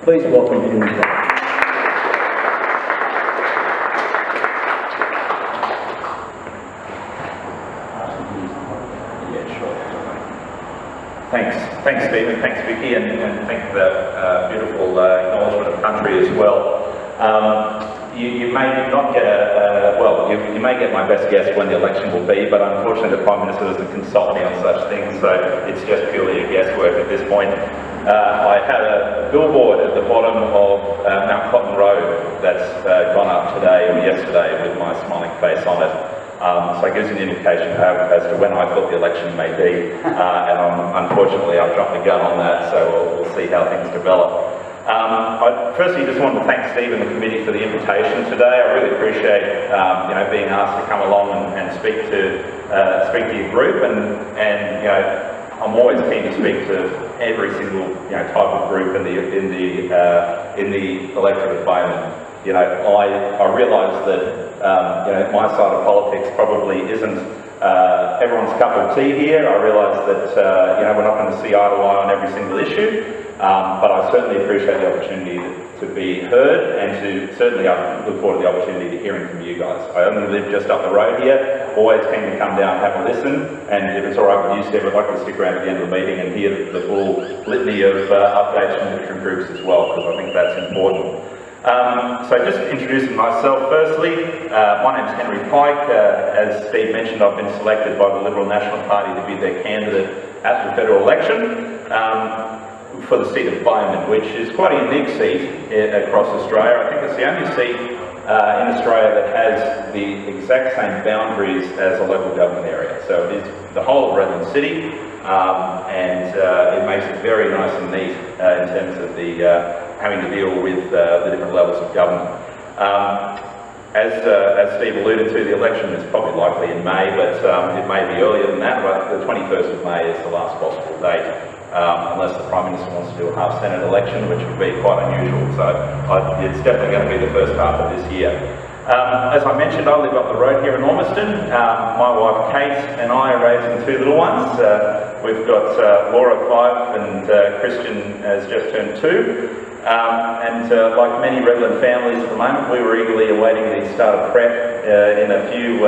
Please welcome him. Thanks Stephen, thanks Vicky, and thank you for that beautiful acknowledgement of country as well. You may not get you may get my best guess when the election will be, but unfortunately the Prime Minister doesn't consult me on such things, so it's just purely a guesswork at this point. I had a billboard at the bottom of Mount Cotton Road that's gone up today or yesterday with my smiling face on it. So it gives you an indication as to when I thought the election may be, and unfortunately I've dropped the gun on that, so we'll see how things develop. I firstly just wanted to thank Steve and the committee for the invitation today. I really appreciate being asked to come along and speak to your group, and I'm always keen to speak to every single type of group in the electorate of Bowman. I realise that my side of politics probably isn't everyone's cup of tea here. I realise that we're not going to see eye to eye on every single issue, but I certainly appreciate the opportunity to be heard, and I look forward to the opportunity to hearing from you guys. I only live just up the road here, always keen to come down and have a listen, and if it's alright with you, Steve, I'd like to stick around at the end of the meeting and hear the full litany of updates from different groups as well, because I think that's important. So just introducing myself firstly, my name's Henry Pike. As Steve mentioned, I've been selected by the Liberal National Party to be their candidate at the federal election for the seat of Bowman, which is quite a unique seat across Australia. I think it's the only seat in Australia that has the exact same boundaries as a local government area. So it is the whole of Redland City, and it makes it very nice and neat in terms of the having to deal with the different levels of government. As Steve alluded to, the election is probably likely in May, but it may be earlier than that. But the 21st of May is the last possible date, unless the Prime Minister wants to do a half-Senate election, which would be quite unusual. So it's definitely going to be the first half of this year. As I mentioned, I live up the road here in Ormiston. My wife Kate and I are raising two little ones. We've got Laura 5 and Christian has just turned 2. Like many Redland families at the moment, we were eagerly awaiting the start of prep in a few,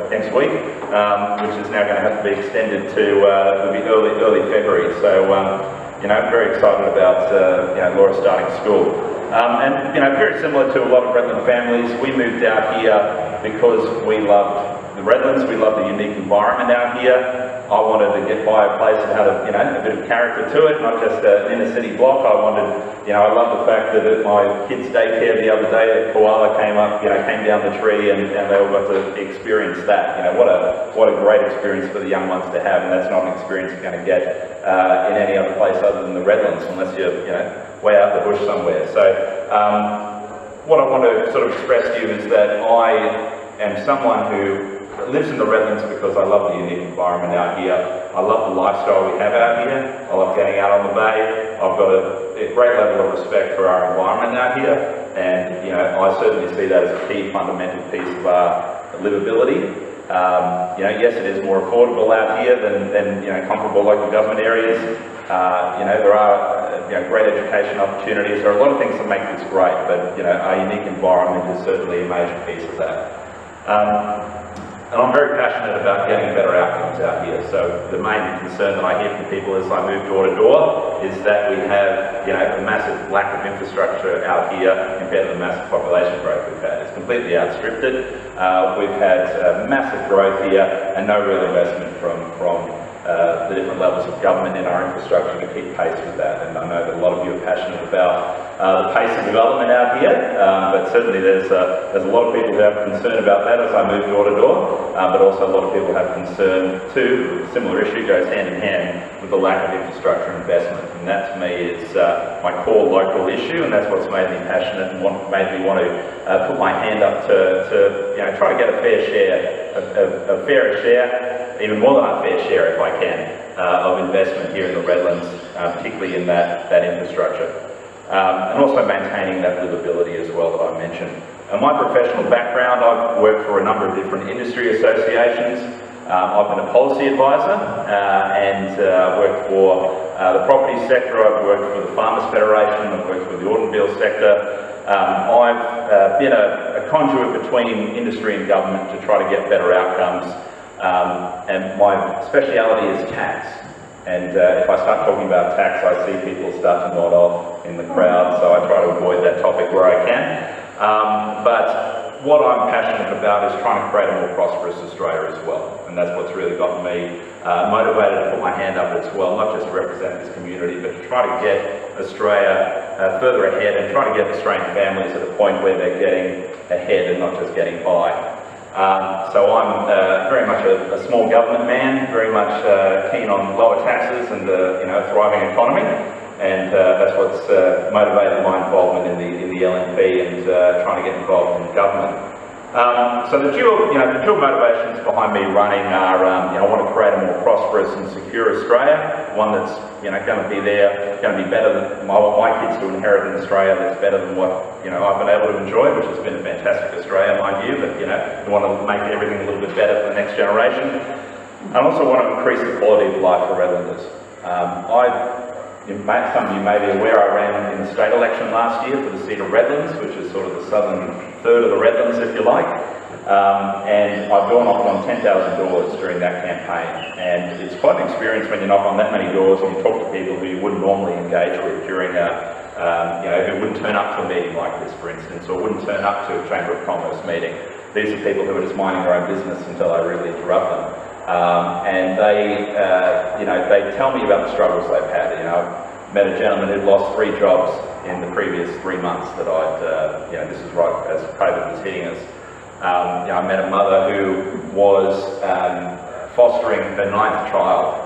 next week, which is now going to have to be extended to early February. So, very excited about Laura starting school. Very similar to a lot of Redland families, we moved out here because we loved the Redlands, we love the unique environment out here. I wanted to get by a place that had a bit of character to it, not just an inner city block. I love the fact that at my kids' daycare the other day, a koala came down the tree, and they all got to experience that. What a great experience for the young ones to have, and that's not an experience you're going to get in any other place other than the Redlands, unless you're way out the bush somewhere. So what I want to sort of express to you is that I am someone who lives in the Redlands because I love the unique environment out here. I love the lifestyle we have out here. I love getting out on the bay. I've got a great level of respect for our environment out here, and I certainly see that as a key fundamental piece of our livability. Yes, it is more affordable out here than comparable local government areas. There are great education opportunities. There are a lot of things that make this great, but our unique environment is certainly a major piece of that. And I'm very passionate about getting better outcomes out here. So the main concern that I hear from people as I move door to door is that we have a massive lack of infrastructure out here compared to the massive population growth we've had. It's completely outstripped it. We've had massive growth here and no real investment from the different levels of government in our infrastructure to keep pace with that. And I know that a lot of you are passionate about the pace of development out here, but certainly there's a lot of people who have concern about that as I move door to door, but also a lot of people have concern too. Similar issue goes hand in hand with the lack of infrastructure investment, and that to me is my core local issue, and that's what's made me passionate and made me want to put my hand up to try to get a fair share, even more than a fair share if I can, of investment here in the Redlands, particularly in that infrastructure. And also maintaining that livability as well that I mentioned. My professional background, I've worked for a number of different industry associations. I've been a policy advisor and worked for the property sector, I've worked for the Farmers Federation, I've worked for the automobile sector. I've been a conduit between industry and government to try to get better outcomes, and my speciality is tax. And if I start talking about tax, I see people start to nod off in the crowd, so I try to avoid that topic where I can. But what I'm passionate about is trying to create a more prosperous Australia as well, and that's what's really gotten me motivated to put my hand up as well, not just to represent this community, but to try to get Australia further ahead and try to get Australian families at a point where they're getting ahead and not just getting by. So I'm very much a small government man, very much keen on lower taxes and a thriving economy, and that's what's motivated my involvement in the LNP and trying to get involved in government. So the dual motivations behind me running are, I want to create a more prosperous and secure Australia, one that's going to be there, going to be better than what my kids to inherit in Australia, that's better than what I've been able to enjoy, which has been a fantastic Australia, mind you. But we want to make everything a little bit better for the next generation. I also want to increase the quality of life for Redlanders. Some of you may be aware I ran in the state election last year for the seat of Redlands, which is sort of the southern third of the Redlands, if you like. And I've gone knocked on 10,000 doors during that campaign. And it's quite an experience when you knock on that many doors and you talk to people who you wouldn't normally engage with during who wouldn't turn up to a meeting like this, for instance, or wouldn't turn up to a Chamber of Commerce meeting. These are people who are just minding their own business until I really interrupt them. And they tell me about the struggles they've had. I met a gentleman who'd lost 3 jobs in the previous 3 months that this is right as COVID was hitting us. I met a mother who was fostering her 9th child,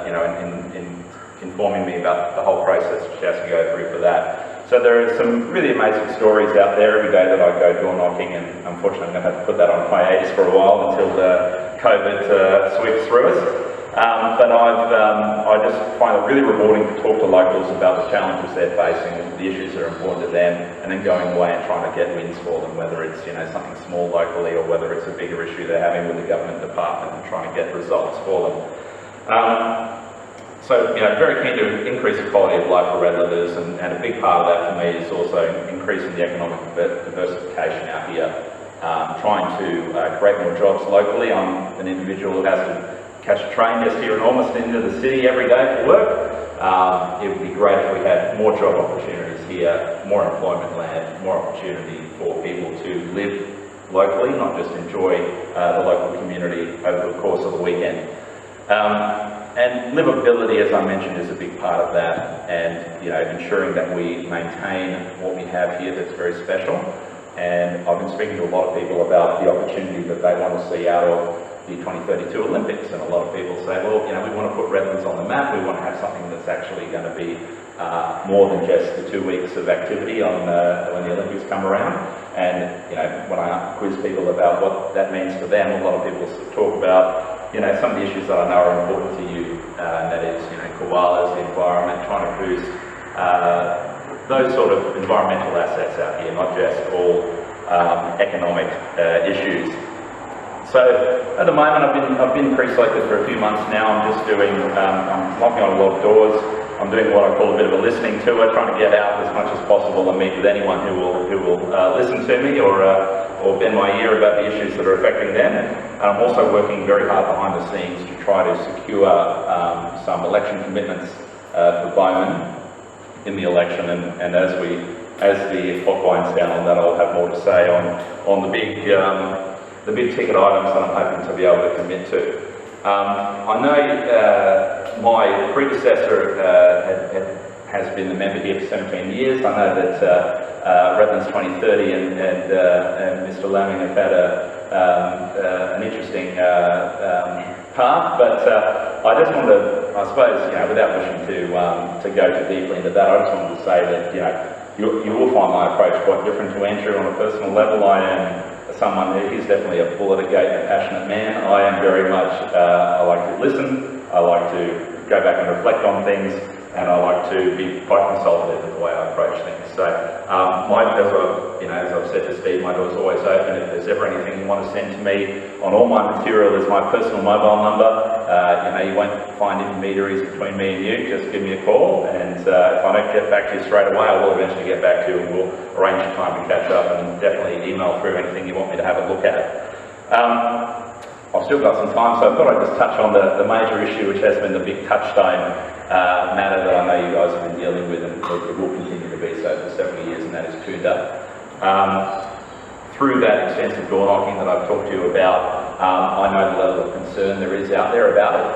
in informing me about the whole process she has to go through for that. So there are some really amazing stories out there every day that I go door knocking, and unfortunately I'm going to have to put that on hiatus for a while until COVID sweeps through us. But I just find it really rewarding to talk to locals about the challenges they're facing, the issues that are important to them, and then going away and trying to get wins for them, whether it's something small locally or whether it's a bigger issue they're having with the government department and trying to get results for them. So very keen to increase the quality of life for Redlanders, and a big part of that for me is also increasing the economic diversification out here, trying to create more jobs locally. I'm an individual who has to catch a train just here in Ormiston into the city every day for work. It would be great if we had more job opportunities here, more employment land, more opportunity for people to live locally, not just enjoy the local community over the course of the weekend. And livability, as I mentioned, is a big part of that, and ensuring that we maintain what we have here that's very special. And I've been speaking to a lot of people about the opportunity that they want to see out of the 2032 Olympics, and a lot of people say, well, we want to put Redlands on the map, we want to have something that's actually going to be more than just the 2 weeks of activity on when the Olympics come around. And when I quiz people about what that means to them, a lot of people talk about some of the issues that I know are important to you, and that is koalas, the environment, trying to boost those sort of environmental assets out here, not just all economic issues. So at the moment I've been pre-selected for a few months now. I'm just doing, I'm knocking on a lot of doors. I'm doing what I call a bit of a listening tour, trying to get out as much as possible and meet with anyone who will listen to me or bend my ear about the issues that are affecting them. And I'm also working very hard behind the scenes to try to secure some election commitments for Bowman in the election, and as the clock winds down on that, I'll have more to say on the big ticket items that I'm hoping to be able to commit to. I know my predecessor has been the member here for 17 years. I know that Redlands 2030 and Mr. Lamming have had an interesting path, but I just wanted to, I suppose, without wishing to go too deeply into that, I just wanted to say that you will find my approach quite different to Andrew on a personal level. I am someone who is definitely a bull at a gate and a passionate man. I am very much, I like to listen, I like to go back and reflect on things, and I like to be quite consultative in the way I approach things. So, as I've said to Steve, my door's always open. If there's ever anything you want to send to me, on all my material is my personal mobile number. you won't find intermediaries between me and you. Just give me a call, and if I don't get back to you straight away, I will eventually get back to you, and we'll arrange a time to catch up, and definitely email through anything you want me to have a look at. I've still got some time, so I thought I'd just touch on the major issue, which has been the big touchstone matter that I know you guys have been dealing with, and it will continue to be so for several years, and that is Toondah. Through that extensive door knocking that I've talked to you about, I know the level of concern there is out there about it.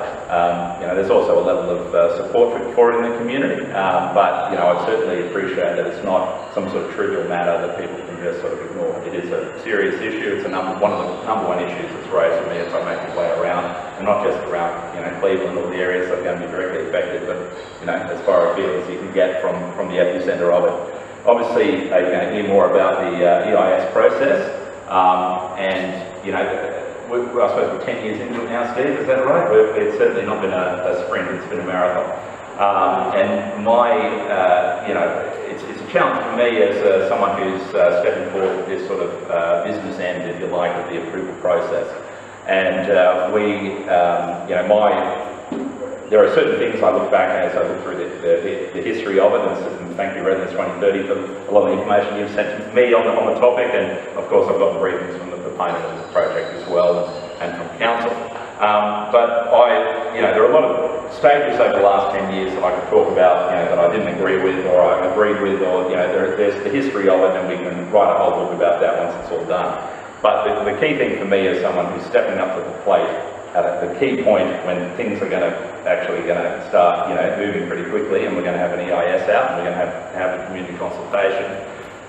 There's also a level of support for it in the community, but I certainly appreciate that it's not some sort of trivial matter that people can just sort of ignore. It is a serious issue. It's one of the number one issues that's raised with me as I make my way around, and not just around Cleveland or the areas that are going to be directly affected, but as far afield as you can get from the epicentre of it. Obviously, you're going to hear more about the EIS process, and I suppose we're 10 years into it now, Steve, is that right? It's certainly not been a sprint, it's been a marathon. And it's a challenge for me as someone who's stepping forward with this sort of business end, if you like, of the approval process. And there are certain things I look back as I look through the history of it, and thank you, Residents 2030, for a lot of the information you've sent to me on the topic, and of course I've got briefings from the proponent of the project as well, and from council. But there are a lot of stages over the last 10 years that I could talk about, that I didn't agree with, or I agreed with, or there's the history of it, and we can write a whole book about that once it's all done. But the key thing for me as someone who's stepping up to the plate at the key point when things are actually going to start, moving pretty quickly, and we're going to have an EIS out, and we're going to have a community consultation,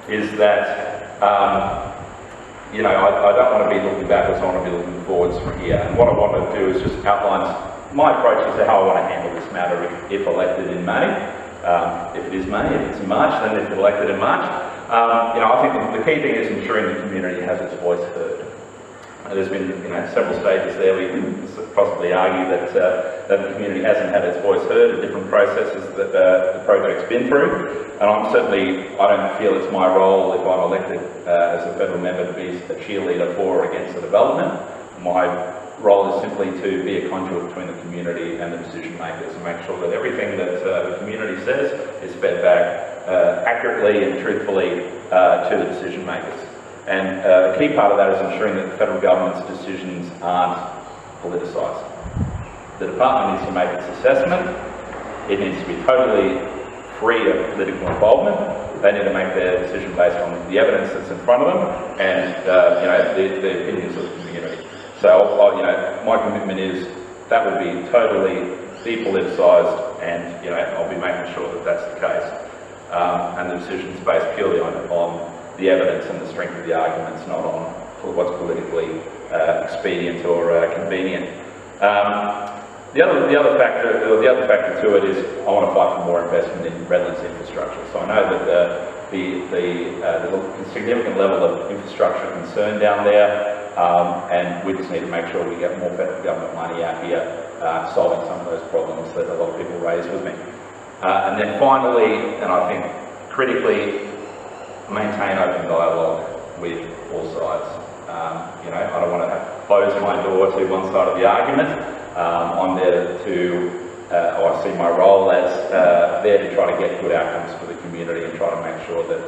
is that I don't want to be looking backwards. I want to be looking forwards from here. And what I want to do is just outline my approach as to how I want to handle this matter if elected in May. If it is May, if it's in March, then if elected in March. I think the key thing is ensuring the community has its voice heard. There's been several stages there. We can possibly argue that the community hasn't had its voice heard at different processes that the project's been through. And I don't feel it's my role, if I'm elected as a federal member, to be a cheerleader for or against the development. My role is simply to be a conduit between the community and the decision makers, and make sure that everything that the community says is fed back accurately and truthfully to the decision makers. And a key part of that is ensuring that the federal government's decisions aren't politicised. The department needs to make its assessment. It needs to be totally free of political involvement. They need to make their decision based on the evidence that's in front of them and the opinions of the community. So my commitment is that will be totally depoliticised, and I'll be making sure that that's the case. And the decisions based purely on the evidence and the strength of the arguments, not on what's politically expedient or convenient. The other factor to it is I want to fight for more investment in Redlands infrastructure. So I know that there's a significant level of infrastructure concern down there, and we just need to make sure we get more federal government money out here solving some of those problems that a lot of people raise with me. And then finally, and I think critically, maintain open dialogue with all sides. I don't want to close my door to one side of the argument. I'm there I see my role as there to try to get good outcomes for the community and try to make sure that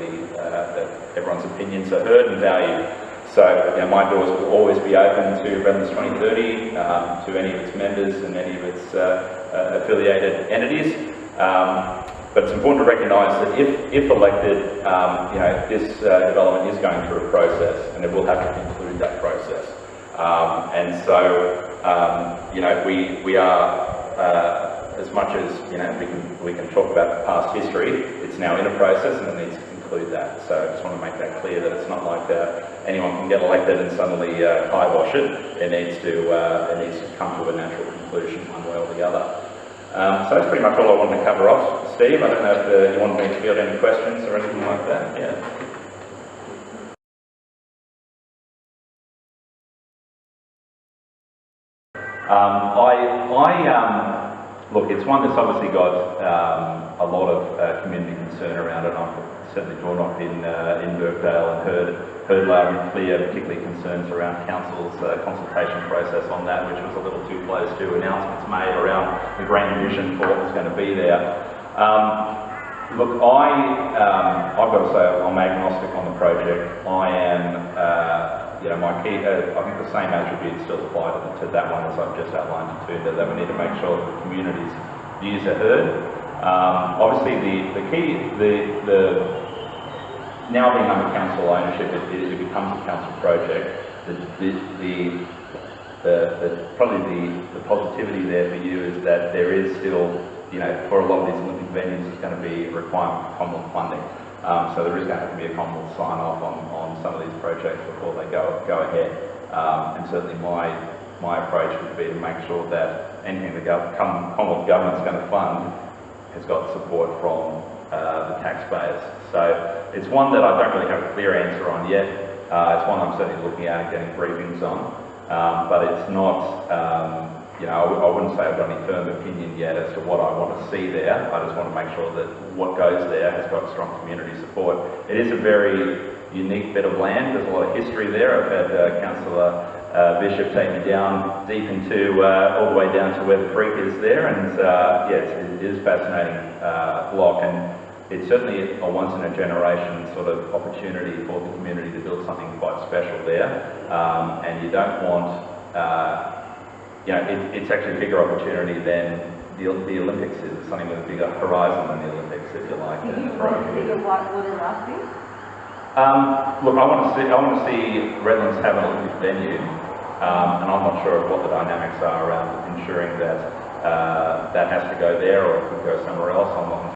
that everyone's opinions are heard and valued. So my doors will always be open to Redlands 2030, to any of its members and any of its affiliated entities. But it's important to recognise that if elected, this development is going through a process, and it will have to conclude that process. And so, we are, as much as we can talk about the past history, it's now in a process, and it needs to conclude that. So I just want to make that clear that it's not like anyone can get elected and suddenly kibosh it. It needs to come to a natural conclusion one way or the other. So that's pretty much all I wanted to cover off. Steve, I don't know if you want me to field any questions or anything like that. Yeah. Look, it's one that's obviously got a lot of community concern around it. I've certainly drawn up in Birkdale and heard loud and clear, particularly concerns around council's consultation process on that, which was a little too close to announcements made around the grand vision for what was going to be there. Look, I've got to say I'm agnostic on the project. I am. My key, I think the same attributes still apply to that one as I've just outlined to that we need to make sure that the community's views are heard. Obviously, now being under council ownership, it becomes a council project. Probably the positivity there for you is that there is still, for a lot of these Olympic venues, there's going to be a requirement for Commonwealth funding. So there is going to have to be a Commonwealth sign-off on some of these projects before they go ahead. And certainly my approach would be to make sure that anything the Commonwealth government's going to fund has got support from the taxpayers. So it's one that I don't really have a clear answer on yet. It's one I'm certainly looking at and getting briefings on. But it's not, I wouldn't say I've got any firm opinion yet as to what I want to see there. I just want to make sure that what goes there has got strong community support. It is a very unique bit of land. There's a lot of history there. I've had Councillor Bishop take me down deep into, all the way down to where the creek is there. And it is a fascinating block. And it's certainly a once-in-a-generation sort of opportunity for the community to build something quite special there. And you don't want... it's actually a bigger opportunity than the Olympics is. It's something with a bigger horizon than the Olympics, if you like. Can you figure what is up there? Look, I want to see Redlands have an Olympic venue, and I'm not sure of what the dynamics are around ensuring that that has to go there or it could go somewhere else. I'm not